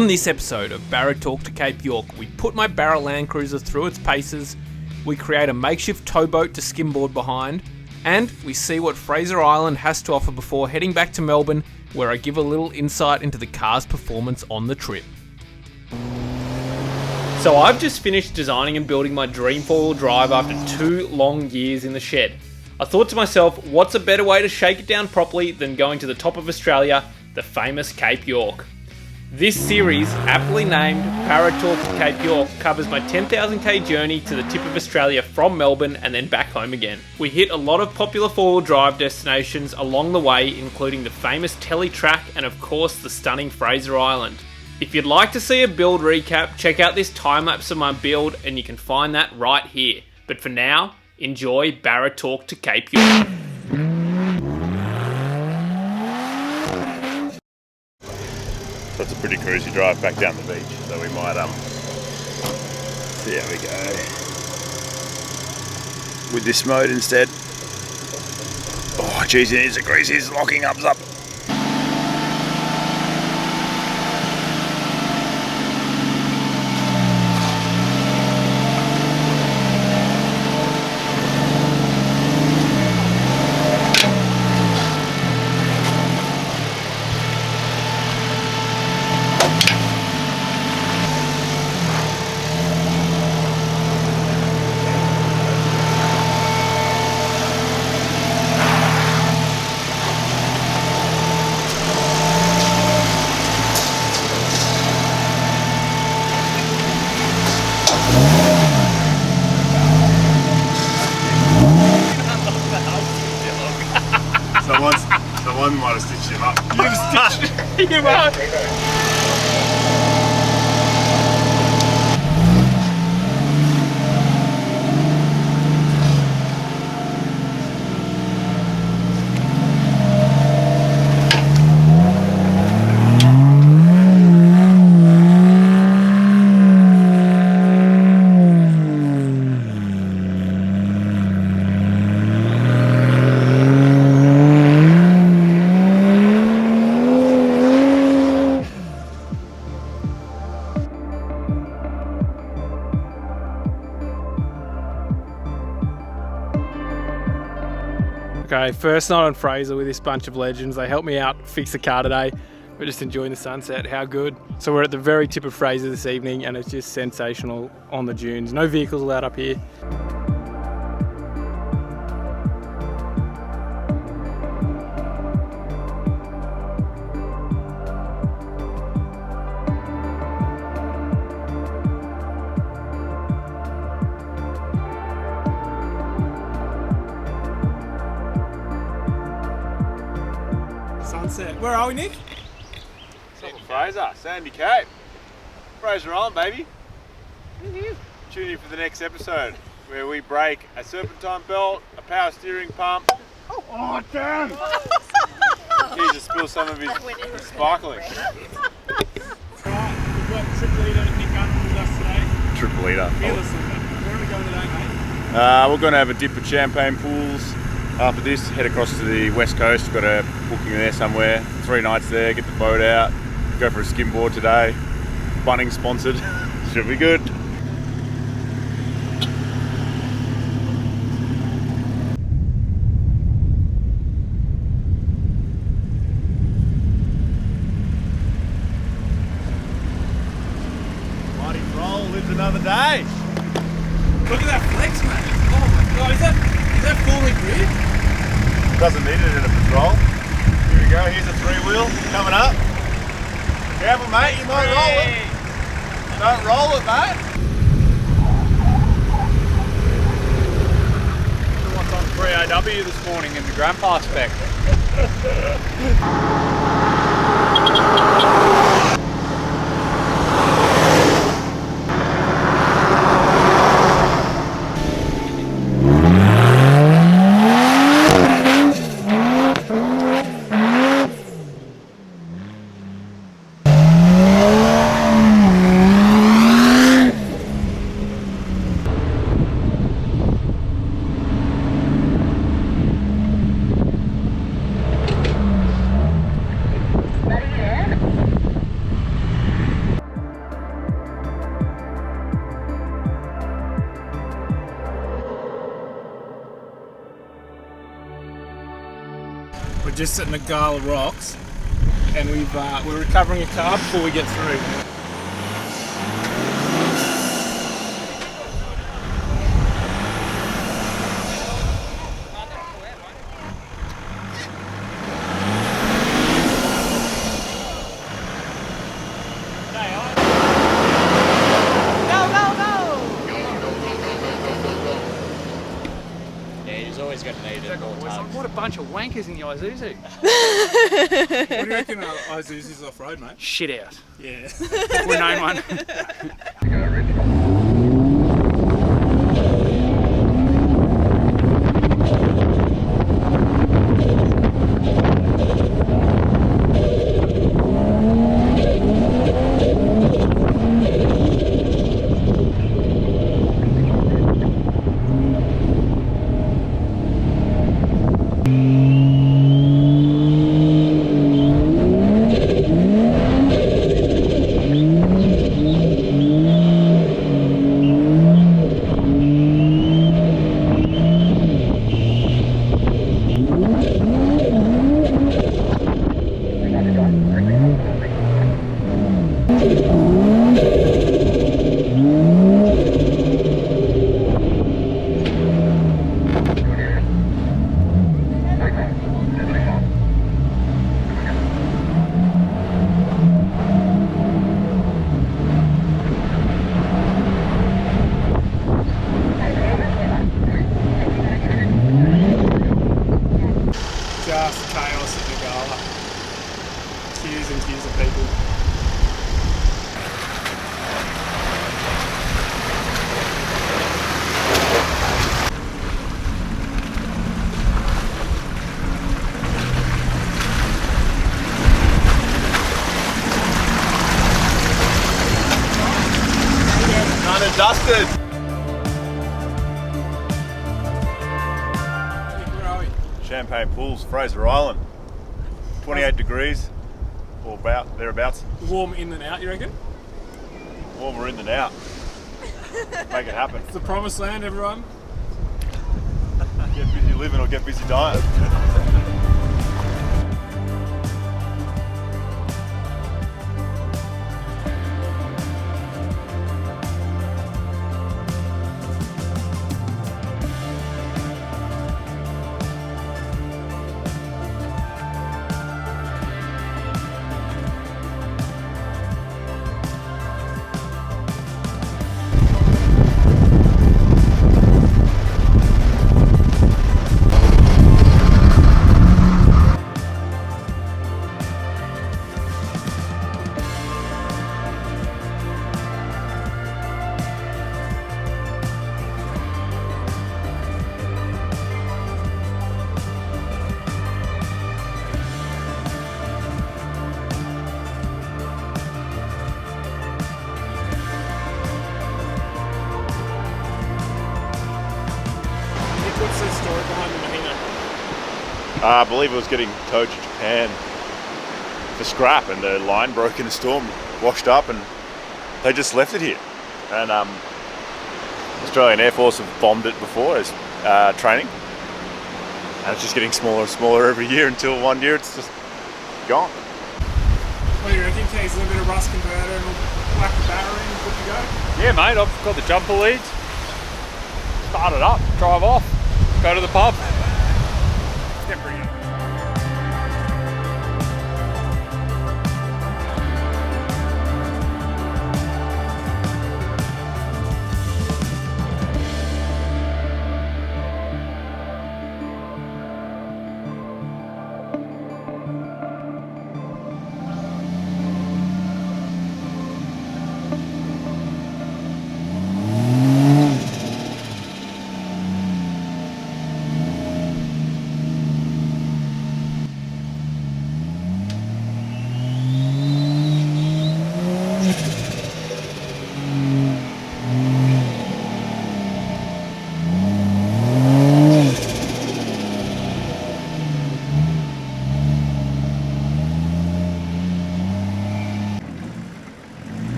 On this episode of Barra Torque to Cape York, we put my Barra LANDCRUISER through its paces, we create a makeshift towboat to skimboard behind, and we see what Fraser Island has to offer before heading back to Melbourne, where I give a little insight into the car's performance on the trip. So I've just finished designing and building my dream four-wheel drive after 2 long years in the shed. I thought to myself, what's a better way to shake it down properly than going to the top of Australia, the famous Cape York. This series, aptly named Barra Torque to Cape York, covers my 10,000k journey to the tip of Australia from Melbourne and then back home again. We hit a lot of popular four-wheel drive destinations along the way, including the famous Telly track and of course the stunning Fraser Island. If you'd like to see a build recap, check out this time-lapse of my build and you can find that right here. But for now, enjoy Barra Torque to Cape York. That's a pretty cruisy drive back down the beach, so we might see how we go with this mode instead. Oh geez, it is a greasy, it's locking up. Someone might have stitched him up. You've stitched him up! Okay, first night on Fraser with this bunch of legends. They helped me out fix the car today. We're just enjoying the sunset, how good. So we're at the very tip of Fraser this evening and it's just sensational on the dunes. No vehicles allowed up here. Sunset. Where are we, Nick? Fraser, Sandy Cape. Fraser Island, baby. Tune in for the next episode where we break a serpentine belt, a power steering pump. Oh, damn! Keys just spilled some of his sparkling. Right, we've got Triple Eater Nick Gunn with us today. Triple Eater. Fearless. Where are we going today, mate? We're going to have a dip at Champagne Pools. After this, head across to the west coast. Got a booking there somewhere. 3 nights there, get the boat out, go for a skimboard today. Bunnings sponsored. Should be good. Mighty Roll lives another day. Look at that flex, mate. Oh my god, is that fully grid? Doesn't need it in a patrol. Here we go, here's a 3-wheel coming up. Careful mate, you might roll it. Don't roll it, mate. What's on 3AW this morning in the grandpa spec? We're just at Nagala Rocks, and we're recovering a car before we get through. What a bunch of wankers in the Isuzu. What do you reckon Isuzu's off-road, mate? Shit out. Yeah. We're known one. Just chaos at Nagala. Queues and queues of people. Done and dusted. Where are we? Champagne Pools, Fraser Island. 28 degrees, or about thereabouts. Warm in and out, you reckon? Warmer in than out. Make it happen. It's the promised land, everyone. Get busy living or get busy dying. What's the story behind the Mahina? I believe it was getting towed to Japan for scrap, and the line broke in a storm, washed up, and they just left it here. And Australian Air Force have bombed it before as training, and it's just getting smaller and smaller every year until one year it's just gone. What do you reckon, Keys? A little bit of rust converter and we'll whack the battery and good to go? Yeah, mate, I've got the jumper leads. Start it up, drive off, go to the pub. Get pretty good.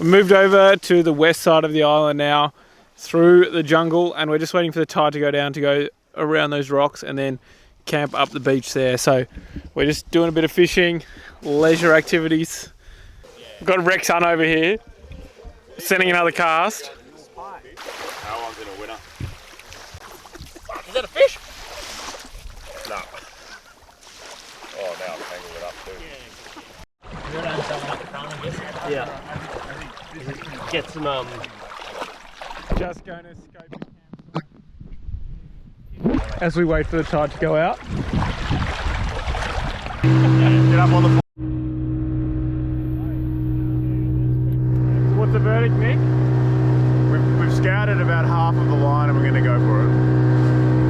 moved over to the west side of the island now, through the jungle, and we're just waiting for the tide to go down to go around those rocks and then camp up the beach there. So we're just doing a bit of fishing, leisure activities. We've got Rex Hunt over here, sending another cast. No one's in a winner. Is that a fish? No. Oh, now I'm hanging it up too. Yeah. Get some Just going to scope the camp as we wait for the tide to go out. Get up on the. What's the verdict, Nick? We've scouted about half of the line and we're going to go for it.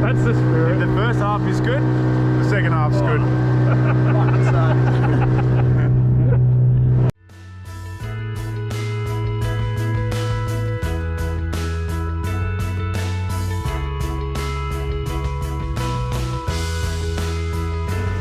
That's the If spirit. the first half is good, the second half's good.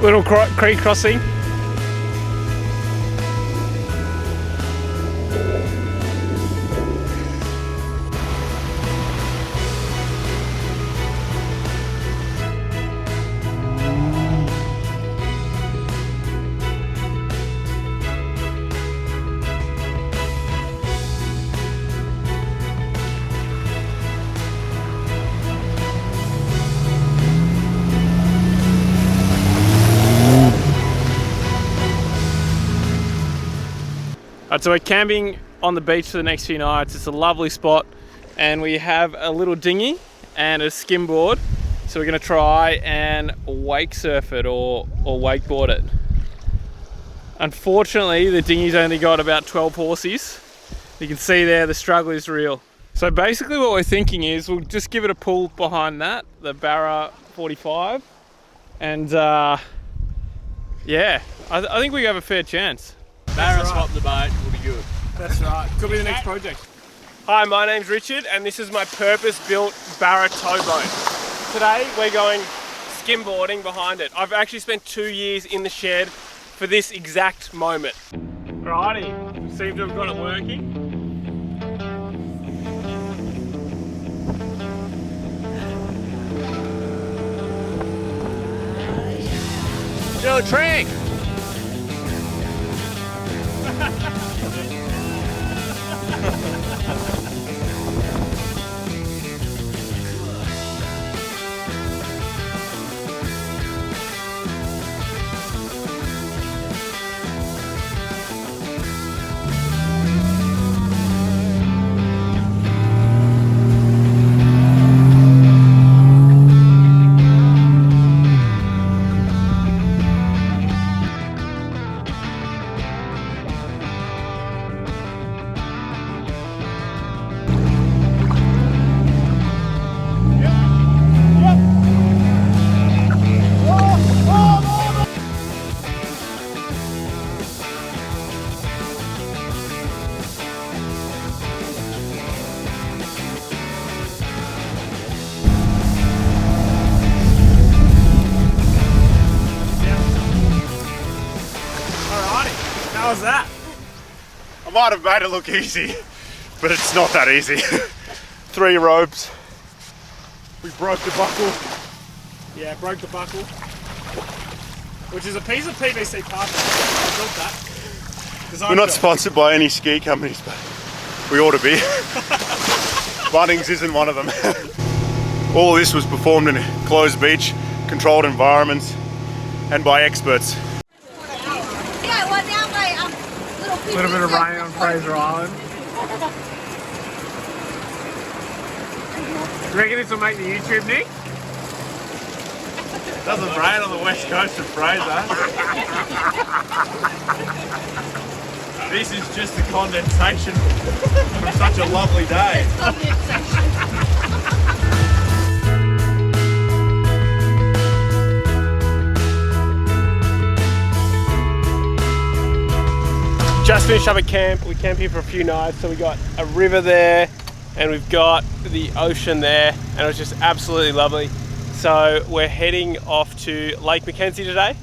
Little creek crossing. So we're camping on the beach for the next few nights. It's a lovely spot, and we have a little dinghy and a skimboard. So we're going to try and wake surf it or wakeboard it. Unfortunately, the dinghy's only got about 12 horses. You can see there the struggle is real. So basically what we're thinking is we'll just give it a pull behind that, the Barra 45, and yeah, I think we have a fair chance. Barra swap the boat, will be good. That's right. Could be the next project. Hi, my name's Richard, and this is my purpose-built Barra towboat. Today we're going skimboarding behind it. I've actually spent 2 years in the shed for this exact moment. Alrighty, seem to have got it working. Do a trick! How was that? I might have made it look easy, but it's not that easy. 3 ropes. We broke the buckle. Yeah, broke the buckle. Which is a piece of PVC pipe. I built that. We're not sponsored by any ski companies, but we ought to be. Bunnings isn't one of them. All this was performed in a closed beach, controlled environments, and by experts. A little bit of rain on Fraser Island. You reckon this will make the YouTube, Nick? Doesn't rain on the west coast of Fraser. This is just the condensation from such a lovely day. Just finished up at camp. We camped here for a few nights, so we got a river there and we've got the ocean there, and it was just absolutely lovely. So we're heading off to Lake McKenzie today.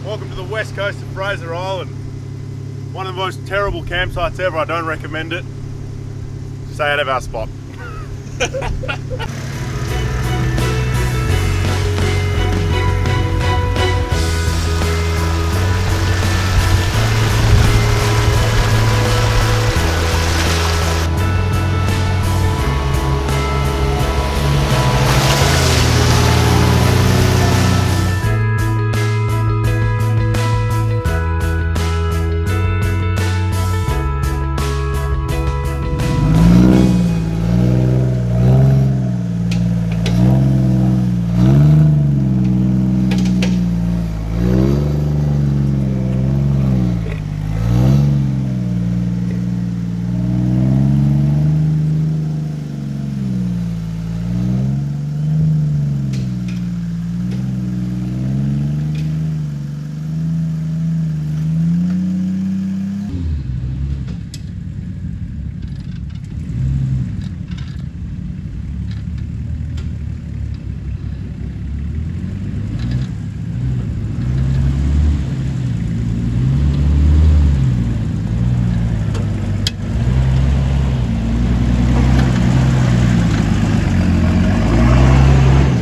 Welcome to the west coast of Fraser Island. One of the most terrible campsites ever. I don't recommend it. Stay out of our spot.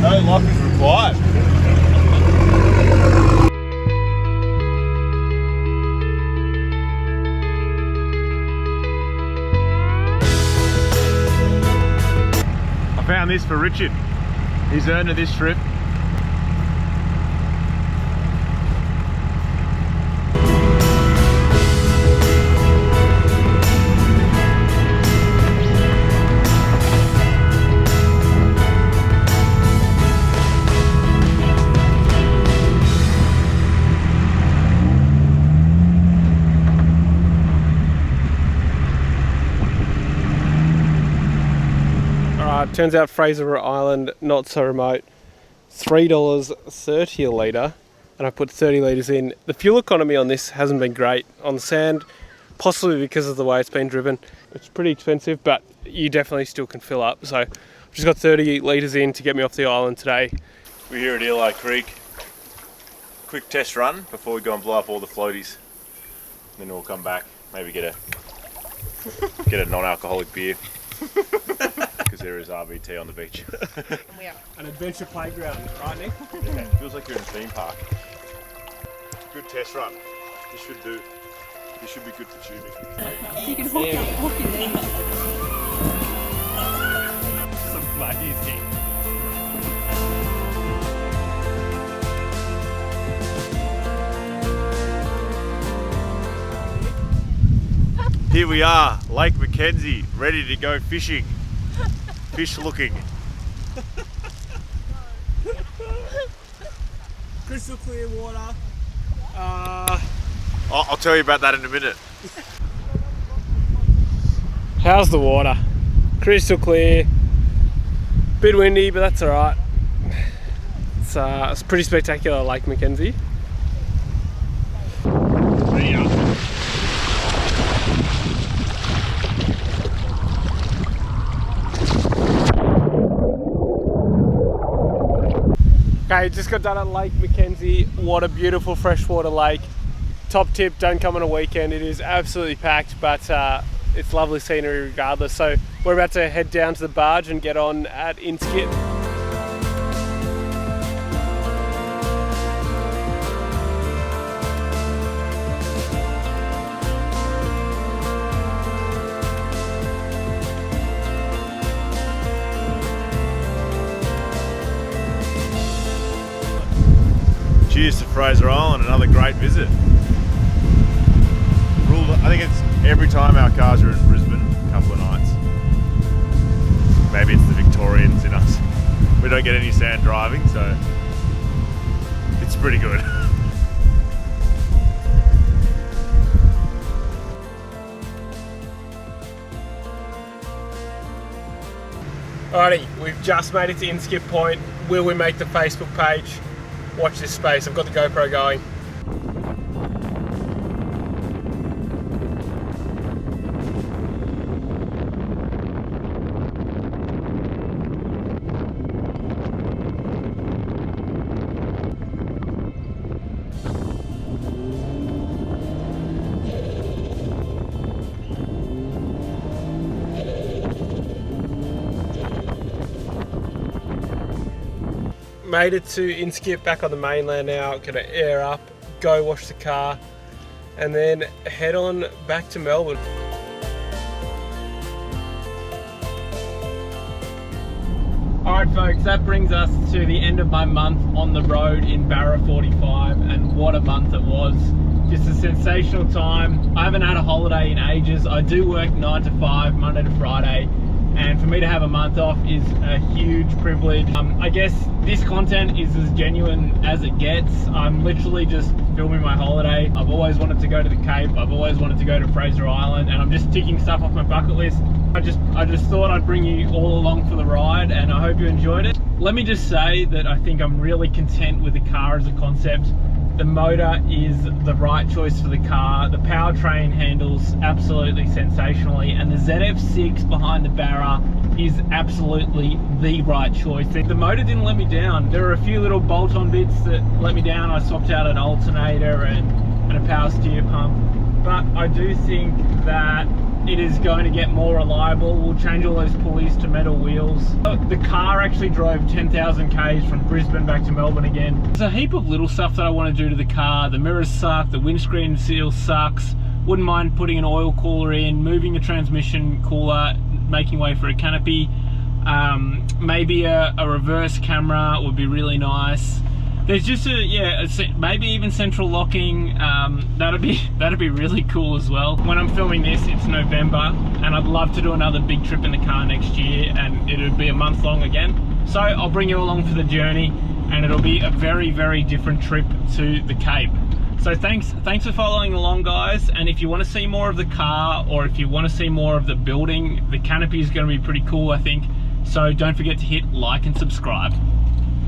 No lock is required. I found this for Richard. He's earned this trip. Turns out Fraser Island, not so remote. $3.30 a litre, and I put 30 litres in. The fuel economy on this hasn't been great. On sand, possibly because of the way it's been driven. It's pretty expensive, but you definitely still can fill up. So I've just got 30 litres in to get me off the island today. We're here at Eli Creek. Quick test run before we go and blow up all the floaties. Then we'll come back, maybe get a non-alcoholic beer. Because there is RVT on the beach. An adventure playground, right, Nick? Yeah, feels like you're in a theme park. Good test run. This should do. This should be good for tubing. You can hook it in. It's amazing. Here we are, Lake McKenzie, ready to go fishing. Fish looking. Crystal clear water. I'll tell you about that in a minute. How's the water? Crystal clear. Bit windy, but that's alright. It's pretty spectacular, Lake McKenzie. Okay, just got done at Lake McKenzie. What a beautiful freshwater lake. Top tip, don't come on a weekend. It is absolutely packed, but it's lovely scenery regardless. So we're about to head down to the barge and get on at Inskip. Cheers to Fraser Island, another great visit. I think it's every time our cars are in Brisbane, a couple of nights. Maybe it's the Victorians in us. We don't get any sand driving, so it's pretty good. Alrighty, we've just made it to Inskip Point. Will we make the Facebook page? Watch this space, I've got the GoPro going. made it to Inskip, back on the mainland now. Gonna air up, go wash the car, and then head on back to Melbourne. Alright folks, that brings us to the end of my month on the road in Barra 45, and what a month it was. Just a sensational time. I haven't had a holiday in ages. I do work 9 to 5, Monday to Friday, and for me to have a month off is a huge privilege. I guess this content is as genuine as it gets. I'm literally just filming my holiday. I've always wanted to go to the Cape, I've always wanted to go to Fraser Island, and I'm just ticking stuff off my bucket list. I just thought I'd bring you all along for the ride, and I hope you enjoyed it. Let me just say that I think I'm really content with the car as a concept. The motor is the right choice for the car. The powertrain handles absolutely sensationally, and the ZF6 behind the Barra is absolutely the right choice. The motor didn't let me down. There were a few little bolt-on bits that let me down. I swapped out an alternator and a power steer pump, but I do think that it is going to get more reliable. We'll change all those pulleys to metal wheels. The car actually drove 10,000 Ks from Brisbane back to Melbourne again. There's a heap of little stuff that I want to do to the car. The mirrors suck, the windscreen seal sucks. Wouldn't mind putting an oil cooler in, moving the transmission cooler, making way for a canopy. Maybe a reverse camera would be really nice. There's just maybe even central locking. That'd be really cool as well. When I'm filming this, it's November, and I'd love to do another big trip in the car next year, and it would be a month long again. So I'll bring you along for the journey, and it'll be a very, very different trip to the Cape. So thanks for following along, guys. And if you want to see more of the car, or if you want to see more of the building, the canopy is going to be pretty cool, I think. So don't forget to hit like and subscribe.